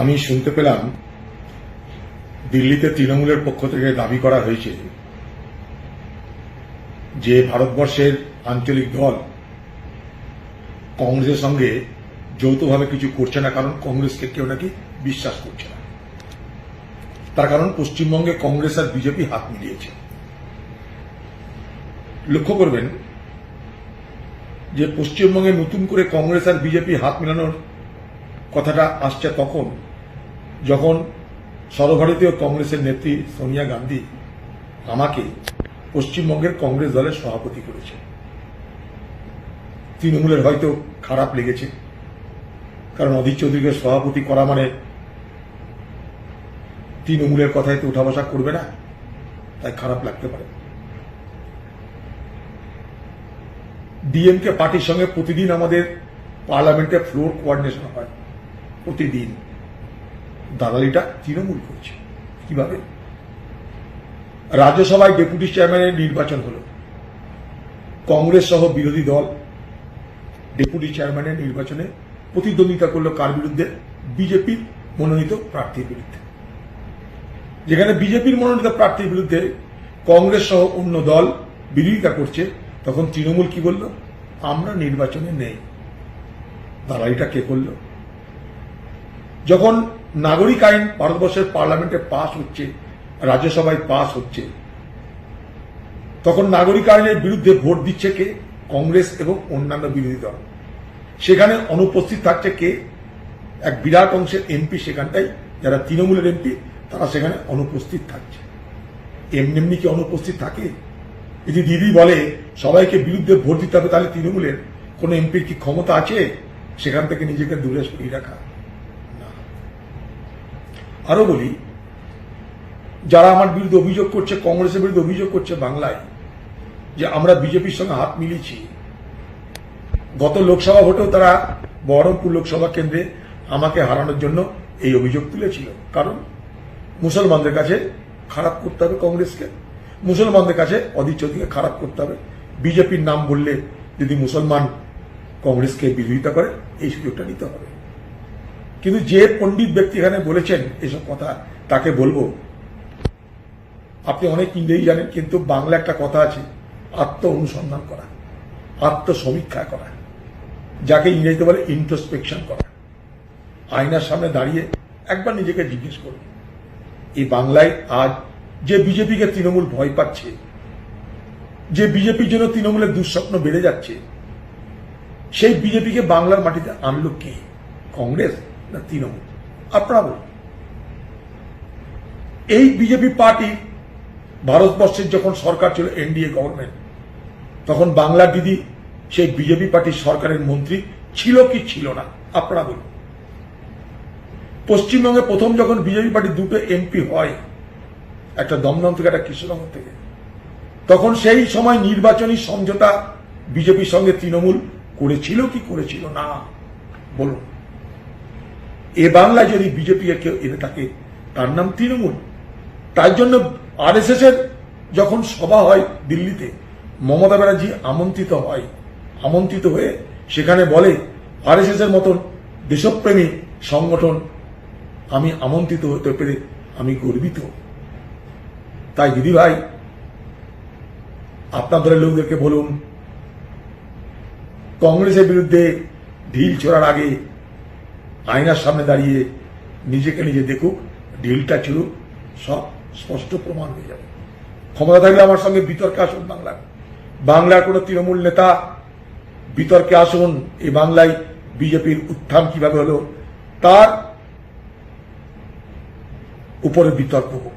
আমি শুনতে পেলাম দিল্লিতে তৃণমূলের পক্ষ থেকে দাবি করা হয়েছে যে ভারতবর্ষের আঞ্চলিক দল কংগ্রেসের সঙ্গে যৌথভাবে কিছু করছে না, কারণ কংগ্রেসকে কেউ নাকি বিশ্বাস করছে না। তার কারণ পশ্চিমবঙ্গে কংগ্রেস আর বিজেপি হাত মিলিয়েছে। লক্ষ্য করবেন যে পশ্চিমবঙ্গে নতুন করে কংগ্রেস আর বিজেপি হাত মেলানোর কথাটা আসছে তখন যখন সর্বভারতীয় কংগ্রেসের নেত্রী সোনিয়া গান্ধী আমাকে পশ্চিমবঙ্গের কংগ্রেস দলের সভাপতি করেছে। তৃণমূলের হয়তো খারাপ লেগেছে, কারণ অধীর চৌধুরীকে সভাপতি করা মানে তৃণমূলের কথায় তো উঠা বসা করবে না, তাই খারাপ লাগতে পারে। ডিএমকে পার্টির সঙ্গে প্রতিদিন আমাদের পার্লামেন্টে ফ্লোর কোঅর্ডিনেশন হয়, প্রতিদিন। দালালিটা তৃণমূল করছে কিভাবে? রাজ্যসভায় ডেপুটি চেয়ারম্যানের নির্বাচন হল, কংগ্রেস সহ বিরোধী দল ডেপুটি চেয়ারম্যানের নির্বাচনে প্রতিদ্বন্দ্বিতা করল কার বিরুদ্ধে? বিজেপির মনোনীত প্রার্থীর বিরুদ্ধে। যেখানে বিজেপির মনোনীত প্রার্থীর বিরুদ্ধে কংগ্রেস সহ অন্য দল বিরোধিতা করছে, তখন তৃণমূল কি বলল? আমরা নির্বাচনে নেই। দালালিটা কে করল? যখন নাগরিক আইন ভারতবর্ষের পার্লামেন্টে পাস হচ্ছে, রাজ্যসভায় পাস হচ্ছে, তখন নাগরিক আইনের বিরুদ্ধে ভোট দিচ্ছে কে? কংগ্রেস এবং অন্যান্য বিরোধী দল। সেখানে অনুপস্থিত থাকছে কে? এক বিরাট অংশের এমপি, সেখানটাই যারা তৃণমূলের এমপি তারা সেখানে অনুপস্থিত থাকছে। এমনি এমনি কি অনুপস্থিত থাকে? যদি দিদি বলে সবাইকে বিরুদ্ধে ভোট দিতে হবে, তাহলে তৃণমূলের কোন এমপির কি ক্ষমতা আছে সেখান থেকে নিজেকে দূরে সরিয়ে রাখা? না। আরো বলি, যারা আমার বিরুদ্ধে অভিযোগ করছে, কংগ্রেসের বিরুদ্ধে অভিযোগ করছে বাংলায় যে আমরা বিজেপির সঙ্গে হাত মিলিয়েছি, গত লোকসভা ভোটেও তারা বহরমপুর লোকসভা কেন্দ্রে আমাকে হারানোর জন্য এই অভিযোগ তুলেছিল। কারণ মুসলমানদের কাছে খারাপ করতে হবে কংগ্রেসকে, মুসলমানদের কাছে অধীর চৌধুরীকে খারাপ করতে হবে। বিজেপির নাম বললে যদি মুসলমান কংগ্রেসকে বিরোধিতা করে, এই সুযোগটা নিতে হবে। কিন্তু যে পণ্ডিত ব্যক্তি এখানে বলেছেন এসব কথা, তাকে বলবো, আপনি অনেক ইংরেজি জানেন, কিন্তু বাংলা একটা কথা আছে, আত্ম অনুসন্ধান করা, আত্মসমীক্ষা করা, যাকে ইংরেজিতে বলে ইন্ট্রোস্পেকশন করা। আয়নার সামনে দাঁড়িয়ে একবার নিজেকে জিজ্ঞেস করুন, এই বাংলায় আজ যে বিজেপিকে তৃণমূল ভয় পাচ্ছে, যে বিজেপির জন্য তৃণমূলের দুঃস্বপ্ন বেড়ে যাচ্ছে, সেই বিজেপিকে বাংলার মাটিতে আনলো কে? কংগ্রেস না তৃণমূল? আপনারা বলুন। এই বিজেপি পার্টি ভারতবর্ষের যখন সরকার ছিল এনডিএ গভর্নমেন্ট, তখন বাংলার দিদি সেই বিজেপি পার্টির সরকারের মন্ত্রী ছিল কি ছিল না? আপনারা বলুন। পশ্চিমবঙ্গে প্রথম যখন বিজেপি পার্টির দুটো এমপি হয়, একটা দমদম থেকে একটা কৃষ্ণনগর থেকে, তখন সেই সময় নির্বাচনী সমঝোতা বিজেপির সঙ্গে তৃণমূল করেছিল কি করেছিল না? বলুন। এ বাংলায় যদি বিজেপি কেউ এনে থাকে, তার নাম তৃণমূল। তাই জন্য আরএসএস এর যখন সভা হয় দিল্লিতে, মমতা ব্যানার্জি আমন্ত্রিত হয়ে সেখানে বলে, আরএসএস এর মতন দেশপ্রেমী সংগঠন আমি আমন্ত্রিত হতে পেরে আমি গর্বিত। তাই দিদি ভাই, আপনাদের লোকদেরকে বলুন, কংগ্রেসের বিরুদ্ধে ঢিল ছোড়ার আগে আয়নার সামনে দাঁড়িয়ে নিজেকে নিজে দেখুক, ঢিলটা ছুড়ুক, সব স্পষ্ট প্রমাণ হয়ে যাবে। ক্ষমতা থাকলে আমার সঙ্গে বিতর্কে আসুন। বাংলার কোন তৃণমূল নেতা বিতর্কে আসুন। এই বাংলায় বিজেপির উত্থান কিভাবে হলো তার উপরে বিতর্ক হোক।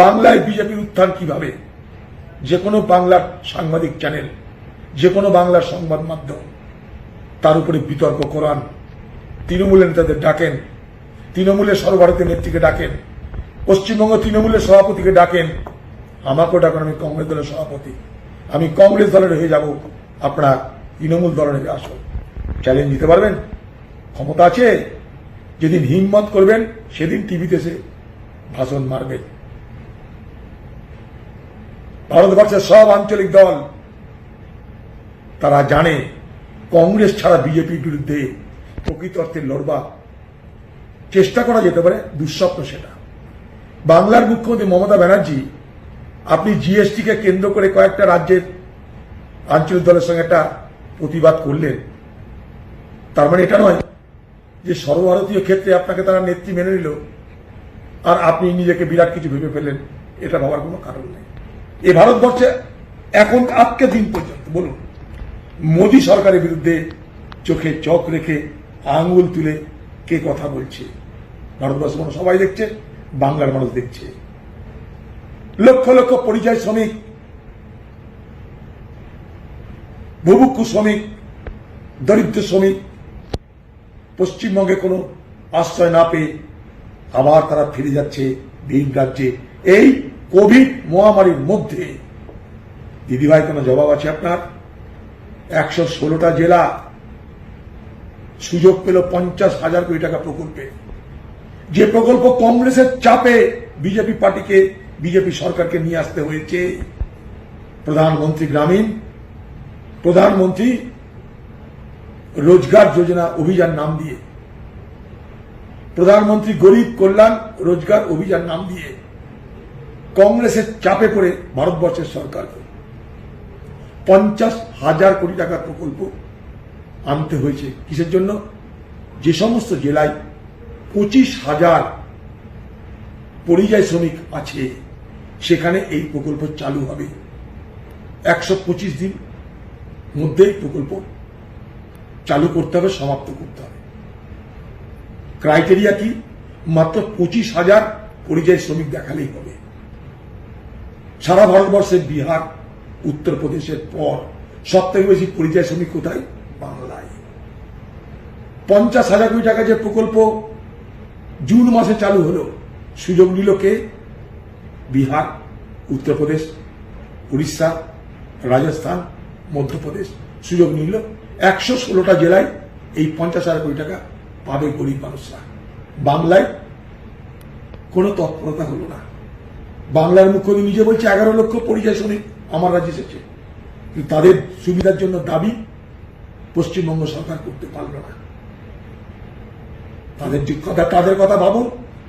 বাংলায় বিজেপির উত্থান কিভাবে, যে কোনো বাংলার সাংবাদিক চ্যানেল, যে কোনো বাংলার সংবাদ মাধ্যম তার উপরে বিতর্ক করান। তৃণমূলের নেতাদের ডাকেন, তৃণমূলের সর্বভারতীয় নেত্রীকে ডাকেন, পশ্চিমবঙ্গ তৃণমূলের সভাপতিকে ডাকেন, আমাকেও ডাকেন। আমি কংগ্রেস দলের সভাপতি, আমি কংগ্রেস দলের হয়ে যাব, আপনারা তৃণমূল দলের হয়ে আসুন। চ্যালেঞ্জ দিতে পারবেন? ক্ষমতা আছে। যেদিন হিম্মত করবেন সেদিন টিভিতে এসে ভাষণ মারবেন। ভারতবর্ষের সব আঞ্চলিক দল তারা জানে কংগ্রেস ছাড়া বিজেপির বিরুদ্ধে প্রকৃত অর্থে লড়বা চেষ্টা করা যেতে পারে, দুঃস্বপ্ন সেটা। বাংলার মুখ্যমন্ত্রী মমতা ব্যানার্জি, আপনি জিএসটিকে কেন্দ্র করে কয়েকটা রাজ্যের আঞ্চলিক দলের সঙ্গে একটা প্রতিবাদ করলেন, তার মানে এটা নয় যে সর্বভারতীয় ক্ষেত্রে আপনাকে তারা নেত্রী মেনে নিল আর আপনি নিজেকে বিরাট কিছু ভেবে ফেললেন। এটা ভাবার কোনো কারণ নেই। এই ভারতবর্ষে এখন আজকে দিন পর্যন্ত বলুন, মোদী সরকারের বিরুদ্ধে চোখে চোখ রেখে আঙ্গুল তুলে কে কথা বলছে? ভারতবর্ষ মানুষ সবাই দেখছে, বাংলার মানুষ দেখছে। লক্ষ লক্ষ পরিযায়ী শ্রমিক, বুভুক্ষু শ্রমিক, দরিদ্র শ্রমিক পশ্চিমবঙ্গে কোনো আশ্রয় না পেয়ে আবার তারা ফিরে যাচ্ছে ভিন রাজ্যে এই কোভিড মহামারীর মধ্যে। দিদিভাই, কোনো জবাব আছে আপনার? 116টা জেলা সুযোগ পেল 50,000 কোটি টাকা প্রকল্পে, যে প্রকল্প কংগ্রেসের চাপে বিজেপি পার্টিকে, বিজেপি সরকারকে নিয়ে আসতে হয়েছে। প্রধানমন্ত্রী গ্রামীণ, প্রধানমন্ত্রী রোজগার যোজনা অভিযান নাম দিয়ে, প্রধানমন্ত্রী গরিব কল্যাণ রোজগার অভিযান নাম দিয়ে কংগ্রেসের চাপে পড়ে ভারতবর্ষের সরকার 50,000 কোটি টাকার প্রকল্প আনতে হয়েছে। কিসের জন্য? যে সমস্ত জেলায় 25,000 পরিযায়ী শ্রমিক আছে সেখানে এই প্রকল্প চালু হবে। 125 দিন মধ্যে প্রকল্প চালু করতে হবে, সমাপ্ত করতে হবে। ক্রাইটেরিয়া কি? মাত্র 25,000 পরিযায়ী শ্রমিক দেখালেই হবে। সারা ভারতবর্ষে বিহার, উত্তরপ্রদেশের পর সব থেকে বেশি পরিযায়ী শ্রমিক কোথায়? বাংলায়। 50,000 কোটি টাকা যে প্রকল্প জুন মাসে চালু হলো, সুযোগ নিল কে? বিহার, উত্তরপ্রদেশ, উড়িষ্যা, রাজস্থান, মধ্যপ্রদেশ সুযোগ নিল। 116টা জেলায় এই 50,000 কোটি টাকা পাবে গরিব মানুষরা। বাংলায় কোনো তৎপরতা হলো না। বাংলার মুখ্যমন্ত্রী নিজে বলছে 11 লক্ষ পরিযায়ী শ্রমিক আমার রাজ্যে এসেছে, কিন্তু তাদের সুবিধার জন্য দাবি পশ্চিমবঙ্গ সরকার করতে পারল না। তাদের কথা ভাবুন,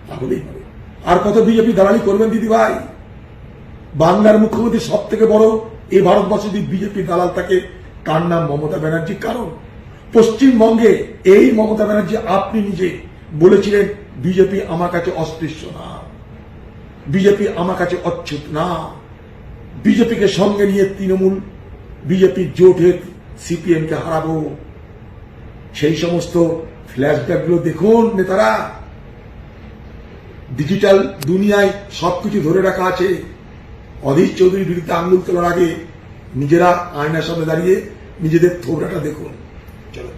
তাহলেই হবে। আর কত বিজেপি দালালি করবেন দিদি ভাই? বাংলার মুখ্যমন্ত্রী সব থেকে বড় এই ভারতবর্ষে যদি বিজেপি দালাল থাকে তার নাম মমতা ব্যানার্জি। কারণ পশ্চিমবঙ্গে এই মমতা ব্যানার্জি আপনি নিজে বলেছিলেন বিজেপি আমার কাছে অস্পৃশ্য না, বিজেপি আমার কাছে অচ্ছুত না, বিজেপিকে সঙ্গে নিয়ে তৃণমূল বিজেপি জোটে সিপিএম কে হারাবো। সেই সমস্ত ফ্ল্যাশব্যাকগুলো দেখুন নেতারা, ডিজিটাল দুনিয়ায় সবকিছু ধরে রাখা আছে। অধীর চৌধুরীর বিরুদ্ধে আঙ্গুল তোলার আগে নিজেরা আয়নার সামনে দাঁড়িয়ে নিজেদের থোবড়াটা দেখুন। চলো।